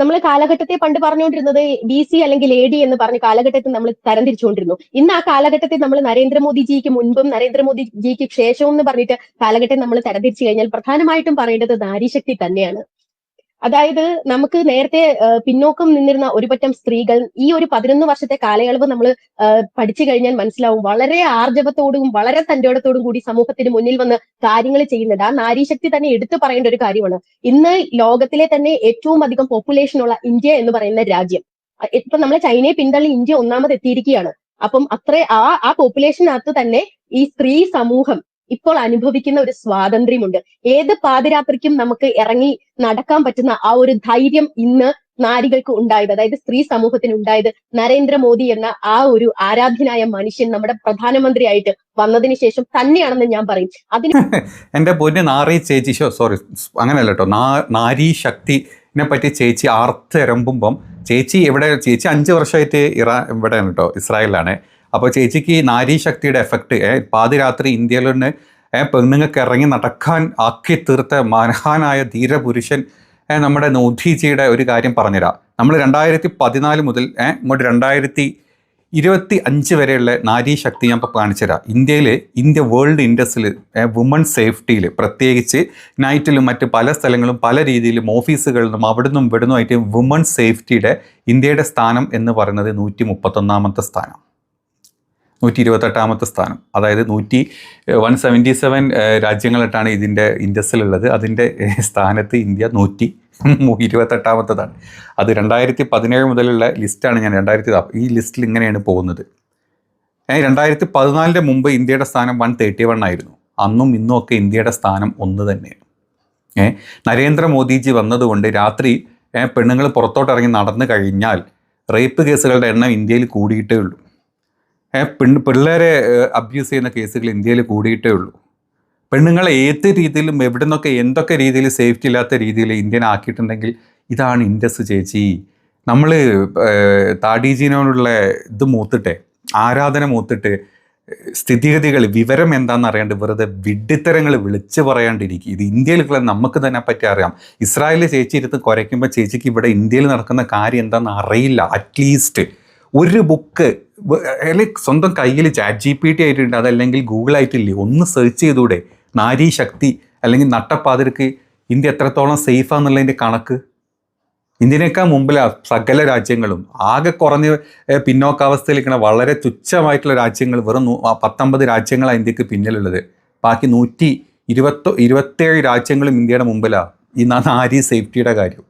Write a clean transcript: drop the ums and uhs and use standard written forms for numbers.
നമ്മൾ കാലഘട്ടത്തെ പണ്ട് പറഞ്ഞുകൊണ്ടിരുന്നത് BC അല്ലെങ്കിൽ AD എന്ന് പറഞ്ഞ കാലഘട്ടത്തിൽ നമ്മൾ തരംതിരിച്ചുകൊണ്ടിരുന്നു. ഇന്ന് ആ കാലഘട്ടത്തെ നമ്മൾ നരേന്ദ്രമോദിജിക്ക് മുൻപും നരേന്ദ്രമോദിജിക്ക് ശേഷവും എന്ന് പറഞ്ഞിട്ട് കാലഘട്ടം നമ്മൾ തരംതിരിച്ചു കഴിഞ്ഞാൽ പ്രധാനമായിട്ടും പറയേണ്ടത് നാരീശക്തി തന്നെയാണ്. അതായത് നമുക്ക് നേരത്തെ പിന്നോക്കം നിന്നിരുന്ന ഒരുപറ്റം സ്ത്രീകൾ ഈ ഒരു 11 വർഷത്തെ കാലയളവ് നമ്മൾ പഠിച്ചു കഴിഞ്ഞാൽ മനസ്സിലാവും വളരെ ആർജവത്തോടും വളരെ തന്റേടത്തോടും കൂടി സമൂഹത്തിന് മുന്നിൽ വന്ന് കാര്യങ്ങൾ ചെയ്യുന്നുണ്ട്. ആ നാരീശക്തി തന്നെ എടുത്തു പറയേണ്ട ഒരു കാര്യമാണ്. ഇന്ന് ലോകത്തിലെ തന്നെ ഏറ്റവും അധികം പോപ്പുലേഷൻ ഉള്ള ഇന്ത്യ എന്ന് പറയുന്ന രാജ്യം, ഇപ്പൊ നമ്മളെ ചൈനയെ പിന്തള്ളി ഇന്ത്യ ഒന്നാമത് എത്തിയിരിക്കുകയാണ്. അപ്പം ആ പോപ്പുലേഷനകത്ത് തന്നെ ഈ സ്ത്രീ സമൂഹം ഇപ്പോൾ അനുഭവിക്കുന്ന ഒരു സ്വാതന്ത്ര്യമുണ്ട്. ഏത് പാതിരാത്രിക്കും നമുക്ക് ഇറങ്ങി നടക്കാൻ പറ്റുന്ന ആ ഒരു ധൈര്യം ഇന്ന് നാരികൾക്ക് ഉണ്ടായത്, അതായത് സ്ത്രീ സമൂഹത്തിന് ഉണ്ടായത് നരേന്ദ്രമോദി എന്ന ആ ഒരു ആരാധ്യനായ മനുഷ്യൻ നമ്മുടെ പ്രധാനമന്ത്രിയായിട്ട് വന്നതിന് ശേഷം തന്നെയാണെന്ന് ഞാൻ പറയും. എന്റെ പൊന്നെ നാരി ചേച്ചി, സോറി അങ്ങനെയല്ല കേട്ടോ, നാരി ശക്തിനെ പറ്റി ചേച്ചി ആർത്തിരമ്പുമ്പം ചേച്ചി 5 വർഷമായിട്ട് ഇവിടെയാണ് കേട്ടോ, ഇസ്രായേലിലാണ്. അപ്പോൾ ചേച്ചിക്ക് നാരീ ശക്തിയുടെ എഫക്റ്റ് പാതിരാത്രി ഇന്ത്യയിൽ നിന്ന് പെണ്ണുങ്ങൾക്ക് ഇറങ്ങി നടക്കാൻ ആക്കി തീർത്ത മഹാനായ ധീരപുരുഷൻ നമ്മുടെ മോദിജിയുടെ ഒരു കാര്യം പറഞ്ഞുതരാം. നമ്മൾ 2014 മുതൽ ഇങ്ങോട്ട് 2025 വരെയുള്ള നാരീ ശക്തി ഞാൻ ഇപ്പോൾ കാണിച്ചുതരാം. ഇന്ത്യ വേൾഡ് ഇൻഡസ്ട്രിയിൽ വുമൺ സേഫ്റ്റിയിൽ പ്രത്യേകിച്ച് നൈറ്റിലും മറ്റ് പല സ്ഥലങ്ങളും പല രീതിയിലും ഓഫീസുകളിലും അവിടുന്നും ഇവിടുന്നുമായിട്ട് വുമൺ സേഫ്റ്റിയുടെ ഇന്ത്യയുടെ സ്ഥാനം എന്ന് പറയുന്നത് 131ാമത്തെ സ്ഥാനം, 128ാമത്തെ സ്ഥാനം. അതായത് 177 രാജ്യങ്ങളായിട്ടാണ് ഇതിൻ്റെ ഇൻഡസ്ട്രിയിലുള്ളത്. അതിൻ്റെ സ്ഥാനത്ത് ഇന്ത്യ 128ാമത്തതാണ്. അത് 2017 മുതലുള്ള ലിസ്റ്റാണ്. ഈ ലിസ്റ്റിൽ ഇങ്ങനെയാണ് പോകുന്നത്. 2014 മുമ്പ് ഇന്ത്യയുടെ സ്ഥാനം 131 ആയിരുന്നു. അന്നും ഇന്നും ഒക്കെ ഇന്ത്യയുടെ സ്ഥാനം ഒന്ന് തന്നെയാണ്. നരേന്ദ്രമോദിജി വന്നതുകൊണ്ട് രാത്രി പെണ്ണുങ്ങൾ പുറത്തോട്ടിറങ്ങി നടന്നു കഴിഞ്ഞാൽ റേപ്പ് കേസുകളുടെ എണ്ണം ഇന്ത്യയിൽ കൂടിയിട്ടേ ഉള്ളൂ. പിള്ളേരെ അബ്യൂസ് ചെയ്യുന്ന കേസുകൾ ഇന്ത്യയിൽ കൂടിയിട്ടേ ഉള്ളൂ. പെണ്ണുങ്ങളെ ഏത് രീതിയിലും എവിടെ നിന്നൊക്കെ എന്തൊക്കെ രീതിയിൽ സേഫ്റ്റി ഇല്ലാത്ത രീതിയിൽ ഇന്ത്യനെ ആക്കിയിട്ടുണ്ടെങ്കിൽ ഇതാണ് ഇൻഡസ് ചേച്ചി. നമ്മൾ താടിജീനോടുള്ള ഇത് മൂത്തിട്ടെ, ആരാധന മൂത്തിട്ട് സ്ഥിതിഗതികൾ വിവരം എന്താണെന്ന് അറിയാണ്ട് വെറുതെ വിഡ്ഢിത്തരങ്ങൾ വിളിച്ച് പറയാണ്ടിരിക്കും. ഇത് ഇന്ത്യയിലുള്ള നമുക്ക് തന്നെ പറ്റി അറിയാം. ഇസ്രായേലിൽ ചേച്ചി ഇരുന്ന് കുരയ്ക്കുമ്പോൾ ചേച്ചിക്ക് ഇവിടെ ഇന്ത്യയിൽ നടക്കുന്ന കാര്യം എന്താണെന്ന് അറിയില്ല. അറ്റ്ലീസ്റ്റ് ഒരു ബുക്ക് അല്ലെങ്കിൽ സ്വന്തം കയ്യിൽ ChatGPT ആയിട്ടുണ്ട്, അതല്ലെങ്കിൽ ഗൂഗിളായിട്ടില്ലേ, ഒന്ന് സെർച്ച് ചെയ്തൂടെ നാരീ ശക്തി അല്ലെങ്കിൽ നട്ടപ്പാതിരക്ക് ഇന്ത്യ എത്രത്തോളം സേഫാന്നുള്ളതിൻ്റെ കണക്ക്. ഇന്ത്യനേക്കാൾ മുമ്പിലാണ് സകല രാജ്യങ്ങളും. ആകെ കുറഞ്ഞ് പിന്നോക്കാവസ്ഥയിലിരിക്കുന്ന വളരെ തുച്ഛമായിട്ടുള്ള രാജ്യങ്ങൾ വെറും 19 രാജ്യങ്ങളാണ് ഇന്ത്യക്ക് പിന്നിലുള്ളത്. ബാക്കി 127 രാജ്യങ്ങളും ഇന്ത്യയുടെ മുമ്പിലാണ് ഈ നാരീ സേഫ്റ്റിയുടെ കാര്യം.